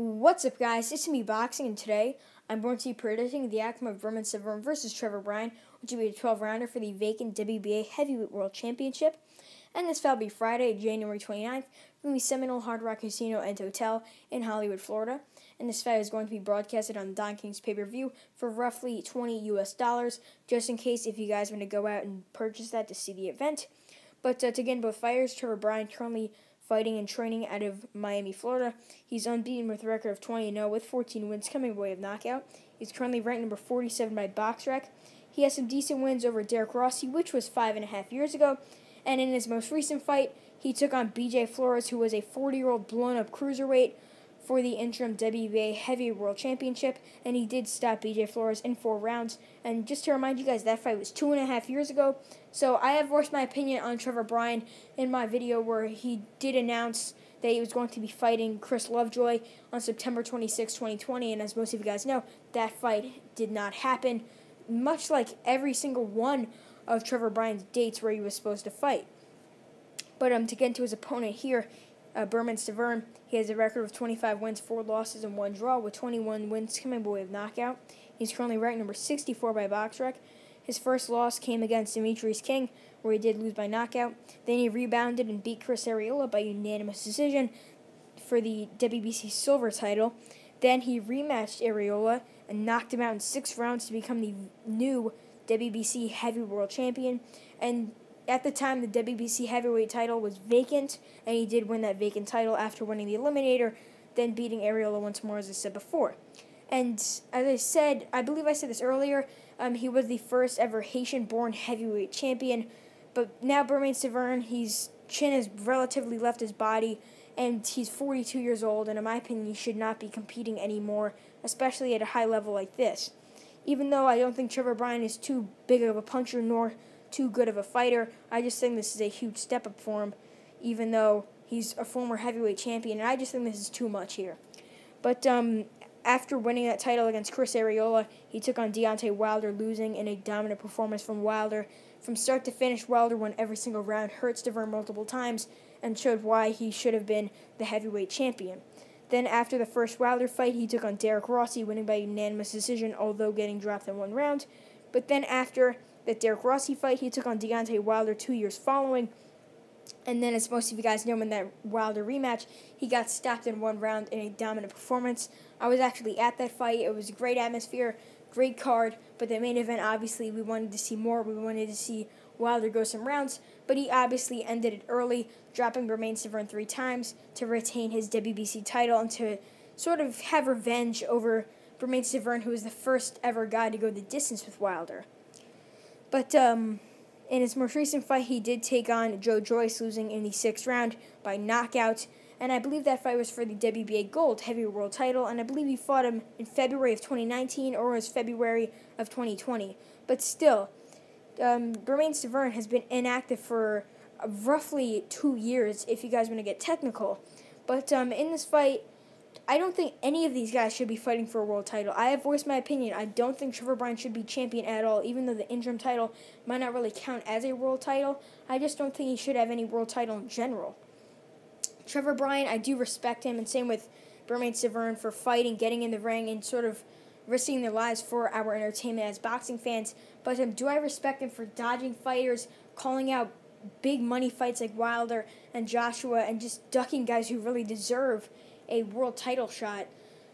What's up, guys? It's me, Boxing, and today I'm going to be predicting the outcome of Bermane Stiverne versus Trevor Bryan, which will be a 12-rounder for the vacant WBA Heavyweight World Championship. And this fight will be Friday, January 29th, from the Seminole Hard Rock Casino and Hotel in Hollywood, Florida. And this fight is going to be broadcasted on Don King's pay-per-view for roughly $20 US, just in case if you guys want to go out and purchase that to see the event. But to get in both fighters, Trevor Bryan currently fighting and training out of Miami, Florida. He's unbeaten with a record of 20-0 with 14 wins coming by way of knockout. He's currently ranked number 47 by BoxRec. He has some decent wins over Derek Rossi, which was 5.5 years ago. And in his most recent fight, he took on BJ Flores, who was a 40-year-old blown-up cruiserweight for the interim WBA Heavyweight World Championship, and he did stop BJ Flores in 4 rounds. And just to remind you guys, that fight was 2.5 years ago. So I have voiced my opinion on Trevor Bryan in my video where he did announce that he was going to be fighting Chris Lovejoy on September 26, 2020, and as most of you guys know, that fight did not happen, much like every single one of Trevor Bryan's dates where he was supposed to fight. But to get into his opponent here, Bermane Stiverne, he has a record of 25 wins, 4 losses, and 1 draw, with 21 wins coming by way of knockout. He's currently ranked number 64 by BoxRec. His first loss came against Demetrius King, where he did lose by knockout. Then he rebounded and beat Chris Arreola by unanimous decision for the WBC silver title. Then he rematched Arreola and knocked him out in 6 rounds to become the new WBC Heavyweight World Champion. And at the time, the WBC Heavyweight title was vacant, and he did win that vacant title after winning the Eliminator, then beating Arreola once more, as I said before. And as I said, I believe I said this earlier, he was the first ever Haitian-born heavyweight champion. But now Bermane Stiverne, his chin has relatively left his body, and he's 42 years old, and in my opinion, he should not be competing anymore, especially at a high level like this. Even though I don't think Trevor Bryan is too big of a puncher nor too good of a fighter, I just think this is a huge step up for him, even though he's a former heavyweight champion, and I just think this is too much here. But after winning that title against Chris Arreola, he took on Deontay Wilder, losing in a dominant performance from Wilder. From start to finish, Wilder won every single round, hurt Stiverne multiple times, and showed why he should have been the heavyweight champion. Then after the first Wilder fight, he took on Derek Rossi, winning by unanimous decision, although getting dropped in 1 round. But then after that Derek Rossi fight, he took on Deontay Wilder 2 years following. And then, as most of you guys know, in that Wilder rematch, he got stopped in 1 round in a dominant performance. I was actually at that fight. It was a great atmosphere, great card, but the main event, obviously, we wanted to see more. We wanted to see Wilder go some rounds, but he obviously ended it early, dropping Bermane Stiverne 3 times to retain his WBC title and to sort of have revenge over Bermane Stiverne, who was the first ever guy to go the distance with Wilder. But in his most recent fight, he did take on Joe Joyce, losing in the 6th round by knockout. And I believe that fight was for the WBA Gold Heavyweight World title, and I believe he fought him in February of 2019 or it was February of 2020. But still, Bermane Stiverne has been inactive for roughly 2 years, if you guys want to get technical. But in this fight, I don't think any of these guys should be fighting for a world title. I have voiced my opinion. I don't think Trevor Bryan should be champion at all, even though the interim title might not really count as a world title. I just don't think he should have any world title in general. Trevor Bryan, I do respect him, and same with Bermane Stiverne for fighting, getting in the ring, and sort of risking their lives for our entertainment as boxing fans. But do I respect him for dodging fighters, calling out big money fights like Wilder and Joshua, and just ducking guys who really deserve a world title shot,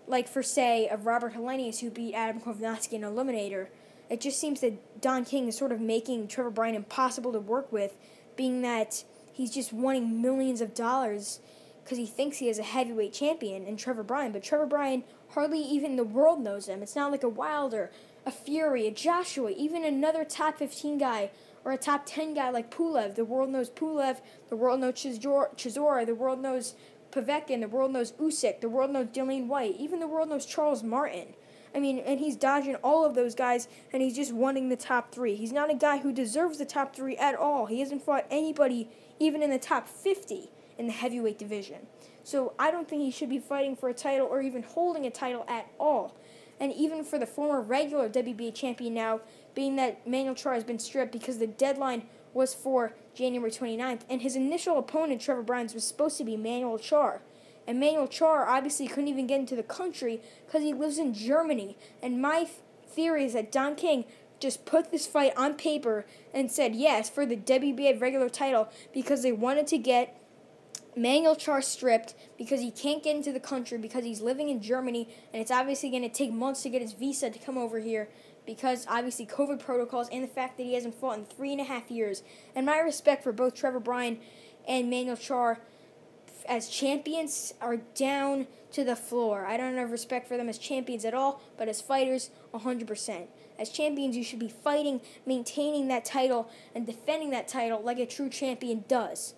like for, say, of Robert Helenius, who beat Adam Kovnatski in Eliminator. It just seems that Don King is sort of making Trevor Bryan impossible to work with, being that he's just wanting millions of dollars because he thinks he is a heavyweight champion in Trevor Bryan, but Trevor Bryan, hardly even the world knows him. It's not like a Wilder, a Fury, a Joshua, even another top 15 guy or a top 10 guy like Pulev. The world knows Pulev, the world knows Chisora, the world knows Povetkin, the world knows Usyk, the world knows Dillian White, even the world knows Charles Martin. I mean, and he's dodging all of those guys, and he's just wanting the top 3. He's not a guy who deserves the top 3 at all. He hasn't fought anybody even in the top 50 in the heavyweight division. So I don't think he should be fighting for a title or even holding a title at all. And even for the former regular WBA champion now, being that Manuel Charr has been stripped because the deadline was for January 29th, and his initial opponent, Trevor Bryan, was supposed to be Manuel Charr. Emmanuel Char obviously couldn't even get into the country because he lives in Germany. And my theory is that Don King just put this fight on paper and said yes for the WBA regular title because they wanted to get Emmanuel Char stripped because he can't get into the country because he's living in Germany, and it's obviously going to take months to get his visa to come over here because obviously COVID protocols and the fact that he hasn't fought in 3.5 years. And my respect for both Trevor Bryan and Emmanuel Char as champions are down to the floor. I don't have respect for them as champions at all, but as fighters, 100%. As champions, you should be fighting, maintaining that title, and defending that title like a true champion does.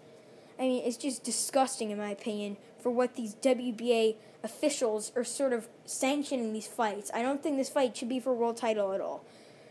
I mean, it's just disgusting, in my opinion, for what these WBA officials are sort of sanctioning these fights. I don't think this fight should be for a world title at all.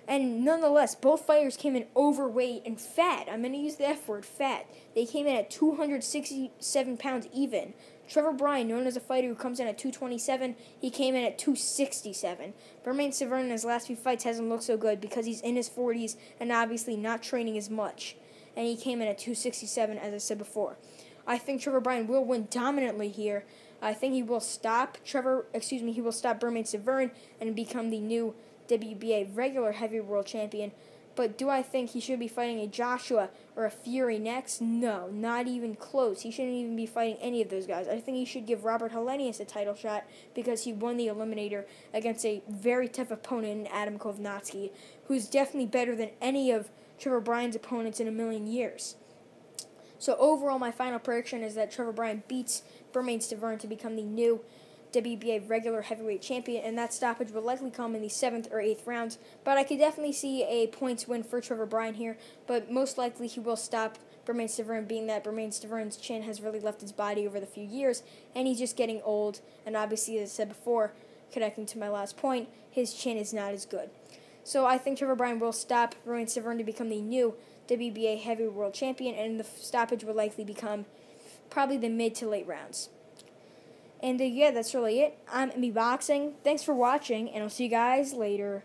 And nonetheless, both fighters came in overweight and fat. I'm going to use the F word, fat. They came in at 267 pounds even. Trevor Bryan, known as a fighter who comes in at 227, he came in at 267. Bermane Stiverne in his last few fights hasn't looked so good because he's in his 40s and obviously not training as much. And he came in at 267, as I said before. I think Trevor Bryan will win dominantly here. I think he will stop Bermane Stiverne and become the new WBA regular heavyweight world champion. But do I think he should be fighting a Joshua or a Fury next? No, not even close. He shouldn't even be fighting any of those guys. I think he should give Robert Helenius a title shot because he won the Eliminator against a very tough opponent in Adam Kovnatsky, who's definitely better than any of Trevor Bryan's opponents in a million years. So overall, my final prediction is that Trevor Bryan beats Bermane Stiverne to become the new WBA regular heavyweight champion, and that stoppage will likely come in the 7th or 8th rounds. But I could definitely see a points win for Trevor Bryan here, but most likely he will stop Bermane Stiverne, being that Bermane Stiverne's chin has really left his body over the few years, and he's just getting old, and obviously, as I said before, connecting to my last point, his chin is not as good. So I think Trevor Bryan will stop Bermane Stiverne to become the new WBA heavyweight world champion, and the stoppage will likely become probably the mid to late rounds. And yeah, that's really it. I'm MB Boxing. Thanks for watching, and I'll see you guys later.